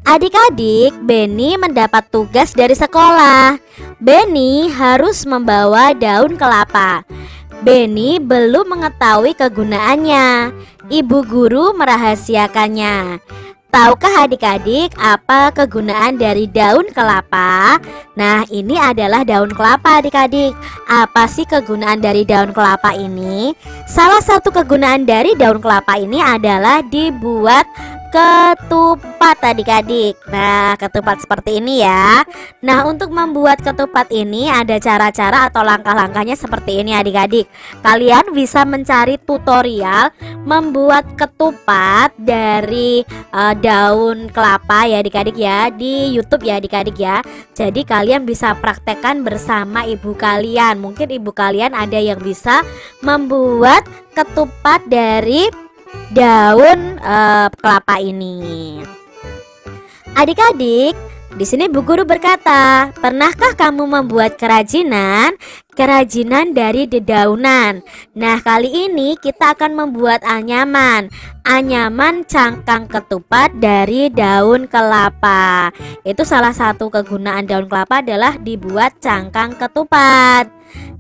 Adik-adik, Beni mendapat tugas dari sekolah. Beni harus membawa daun kelapa. Beni belum mengetahui kegunaannya. Ibu guru merahasiakannya. Tahukah adik-adik apa kegunaan dari daun kelapa? Nah, ini adalah daun kelapa adik-adik. Apa sih kegunaan dari daun kelapa ini? Salah satu kegunaan dari daun kelapa ini adalah dibuat ketupat adik-adik. Nah, ketupat seperti ini ya. Nah, untuk membuat ketupat ini ada cara-cara atau langkah-langkahnya seperti ini adik-adik. Kalian bisa mencari tutorial membuat ketupat dari daun kelapa ya adik-adik ya, di YouTube ya adik-adik ya. Jadi kalian bisa praktekkan bersama ibu kalian. Mungkin ibu kalian ada yang bisa membuat ketupat dari daun kelapa ini. Adik-adik, di sini Bu Guru berkata, pernahkah kamu membuat kerajinan dari dedaunan? Nah, kali ini kita akan membuat anyaman cangkang ketupat dari daun kelapa. Itu salah satu kegunaan daun kelapa adalah dibuat cangkang ketupat.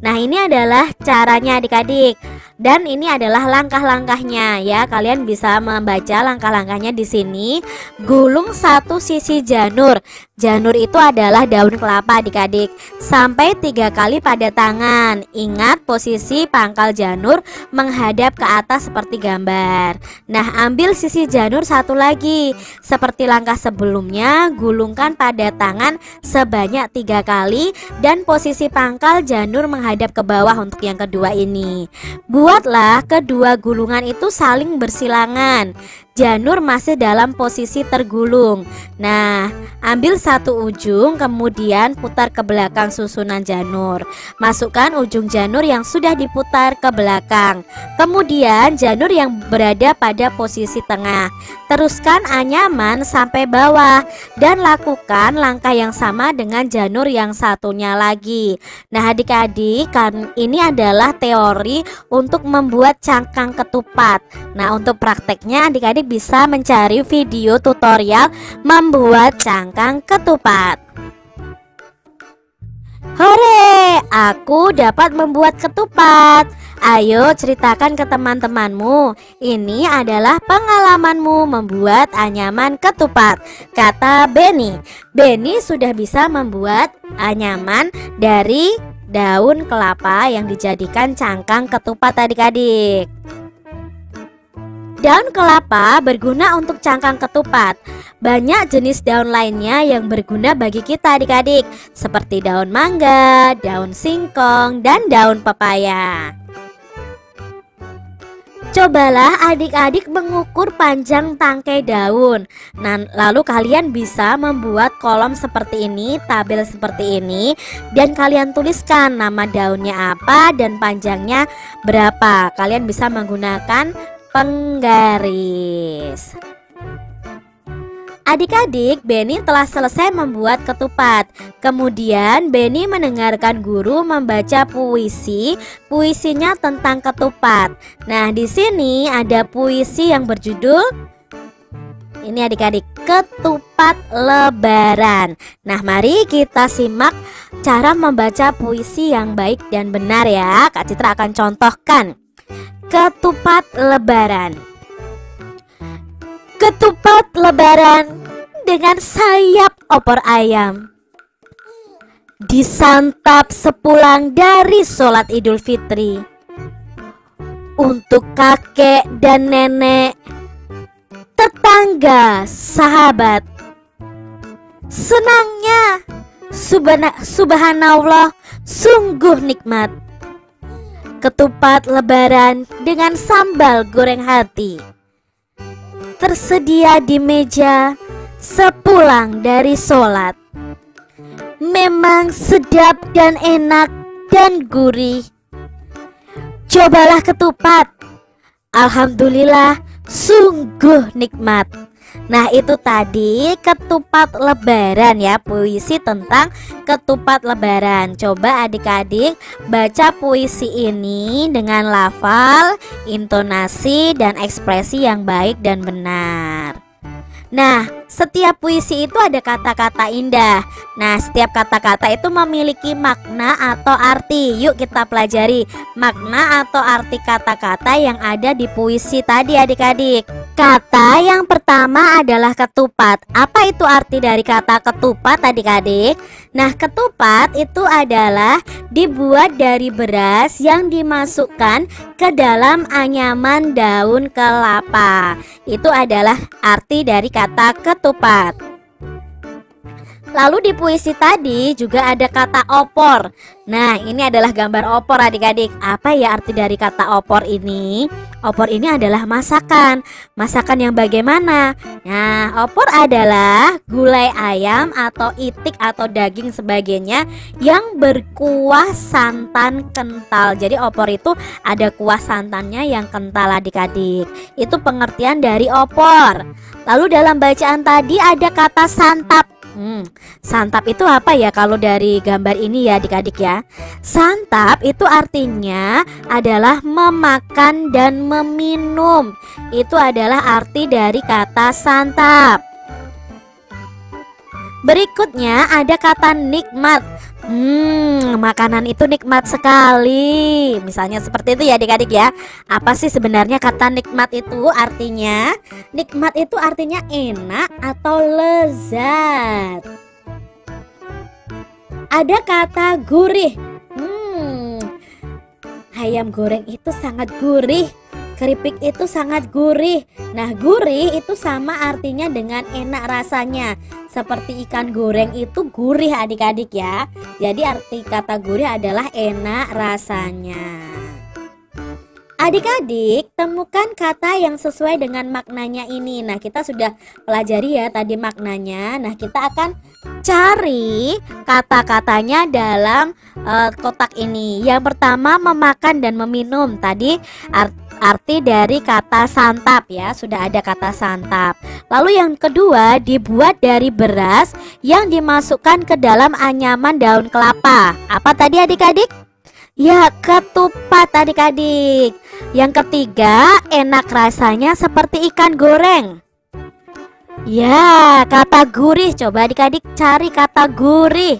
Nah, ini adalah caranya adik-adik. Dan ini adalah langkah-langkahnya ya. Kalian bisa membaca langkah-langkahnya di sini. Gulung satu sisi janur. Janur itu adalah daun kelapa adik-adik. Sampai 3 kali pada tangan. Ingat posisi pangkal janur menghadap ke atas seperti gambar. Nah, ambil sisi janur satu lagi. Seperti langkah sebelumnya, gulungkan pada tangan sebanyak 3 kali. Dan posisi pangkal janur menghadap ke bawah untuk yang kedua ini. Buatlah kedua gulungan itu saling bersilangan. Janur masih dalam posisi tergulung. Nah, ambil satu ujung, kemudian putar ke belakang susunan janur. Masukkan ujung janur yang sudah diputar ke belakang. Kemudian janur yang berada pada posisi tengah. Teruskan anyaman sampai bawah dan lakukan langkah yang sama dengan janur yang satunya lagi. Nah, adik-adik, kan ini adalah teori untuk membuat cangkang ketupat. Nah, untuk prakteknya adik-adik bisa mencari video tutorial membuat cangkang ketupat. Hore, aku dapat membuat ketupat. Ayo ceritakan ke teman-temanmu. Ini adalah pengalamanmu membuat anyaman ketupat, kata Beni. Beni sudah bisa membuat anyaman dari daun kelapa yang dijadikan cangkang ketupat adik-adik. Daun kelapa berguna untuk cangkang ketupat. Banyak jenis daun lainnya yang berguna bagi kita adik-adik, seperti daun mangga, daun singkong, dan daun pepaya. Cobalah adik-adik mengukur panjang tangkai daun. Nah, lalu kalian bisa membuat kolom seperti ini, tabel seperti ini, dan kalian tuliskan nama daunnya apa dan panjangnya berapa. Kalian bisa menggunakan penggaris. Adik-adik, Beni telah selesai membuat ketupat. Kemudian Beni mendengarkan guru membaca puisi. Puisinya tentang ketupat. Nah, di sini ada puisi yang berjudul, ini adik-adik, Ketupat Lebaran. Nah, mari kita simak cara membaca puisi yang baik dan benar ya. Kak Citra akan contohkan. Ketupat Lebaran. Ketupat Lebaran dengan sayap opor ayam, disantap sepulang dari sholat Idul Fitri. Untuk kakek dan nenek, tetangga, sahabat, senangnya subhanallah, sungguh nikmat. Ketupat Lebaran dengan sambal goreng hati tersedia di meja sepulang dari sholat. Memang sedap dan enak dan gurih. Cobalah ketupat. Alhamdulillah, sungguh nikmat. Nah, itu tadi ketupat Lebaran ya, puisi tentang ketupat Lebaran. Coba adik-adik baca puisi ini dengan lafal, intonasi, dan ekspresi yang baik dan benar. Nah, setiap puisi itu ada kata-kata indah. Nah, setiap kata-kata itu memiliki makna atau arti. Yuk kita pelajari makna atau arti kata-kata yang ada di puisi tadi adik-adik. Kata yang pertama adalah ketupat. Apa itu arti dari kata ketupat adik-adik? Nah, ketupat itu adalah dibuat dari beras yang dimasukkan ke dalam anyaman daun kelapa. Itu adalah arti dari kata ketupat. Lalu di puisi tadi juga ada kata opor. Nah, ini adalah gambar opor adik-adik. Apa ya arti dari kata opor ini? Opor ini adalah masakan. Masakan yang bagaimana? Nah, opor adalah gulai ayam atau itik atau daging sebagainya yang berkuah santan kental. Jadi opor itu ada kuah santannya yang kental adik-adik. Itu pengertian dari opor. Lalu dalam bacaan tadi ada kata santap. Santap itu apa ya kalau dari gambar ini ya adik-adik ya? Santap itu artinya adalah memakan dan meminum. Itu adalah arti dari kata santap. Berikutnya ada kata nikmat. Makanan itu nikmat sekali. Misalnya seperti itu ya adik-adik ya. Apa sih sebenarnya kata nikmat itu artinya? Nikmat itu artinya enak atau lezat. Ada kata gurih. Ayam goreng itu sangat gurih. Keripik itu sangat gurih. Nah, gurih itu sama artinya dengan enak rasanya. Seperti ikan goreng itu gurih adik-adik ya. Jadi arti kata gurih adalah enak rasanya. Adik-adik, temukan kata yang sesuai dengan maknanya ini. Nah, kita sudah pelajari ya tadi maknanya. Nah, kita akan cari kata-katanya dalam kotak ini. Yang pertama memakan dan meminum. Tadi arti dari kata santap ya, sudah ada kata santap. Lalu yang kedua dibuat dari beras yang dimasukkan ke dalam anyaman daun kelapa. Apa tadi adik-adik? Ya, ketupat adik-adik. Yang ketiga enak rasanya seperti ikan goreng. Ya, kata gurih. Coba adik-adik cari kata gurih.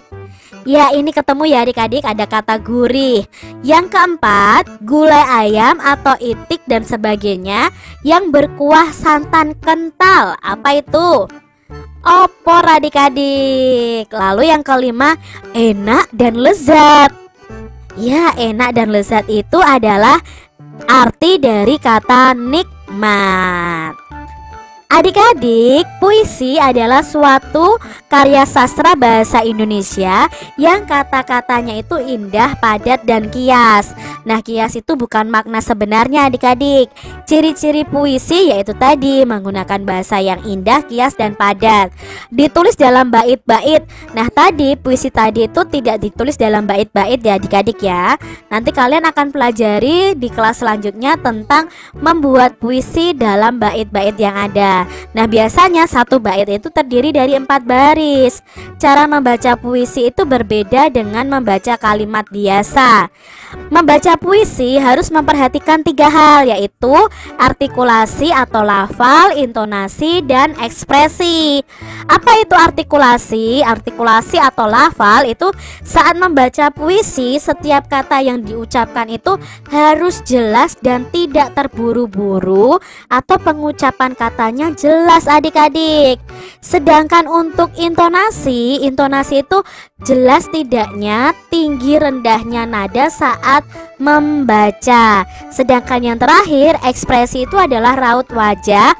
Ya, ini ketemu ya adik-adik, ada kata gurih. Yang keempat, gulai ayam atau itik dan sebagainya yang berkuah santan kental. Apa itu? Opor adik-adik. Lalu yang kelima, enak dan lezat. Ya, enak dan lezat itu adalah arti dari kata nikmat. Adik-adik, puisi adalah suatu karya sastra bahasa Indonesia yang kata-katanya itu indah, padat, dan kias. Nah, kias itu bukan makna sebenarnya adik-adik. Ciri-ciri puisi yaitu tadi menggunakan bahasa yang indah, kias, dan padat. Ditulis dalam bait-bait. Nah, tadi puisi tadi itu tidak ditulis dalam bait-bait ya adik-adik ya. Nanti kalian akan pelajari di kelas selanjutnya tentang membuat puisi dalam bait-bait yang ada. Nah, biasanya satu bait itu terdiri dari 4 baris. Cara membaca puisi itu berbeda dengan membaca kalimat biasa. Membaca puisi harus memperhatikan 3 hal, yaitu artikulasi atau lafal, intonasi, dan ekspresi. Apa itu artikulasi? Artikulasi atau lafal itu saat membaca puisi, setiap kata yang diucapkan itu harus jelas dan tidak terburu-buru, atau pengucapan katanya jelas adik-adik. Sedangkan untuk intonasi itu jelas tidaknya, tinggi rendahnya nada saat membaca. Sedangkan yang terakhir, ekspresi itu adalah raut wajah.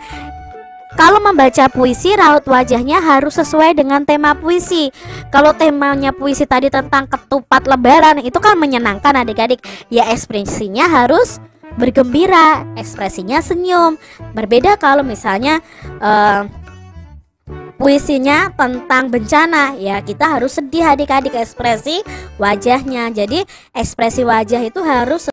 Kalau membaca puisi, raut wajahnya harus sesuai dengan tema puisi. Kalau temanya puisi tadi tentang ketupat lebaran, itu kan menyenangkan adik-adik. Ya, ekspresinya harus bergembira, ekspresinya senyum. Berbeda kalau misalnya puisinya tentang bencana, ya kita harus sedih adik-adik, ekspresi wajahnya. Jadi ekspresi wajah itu harus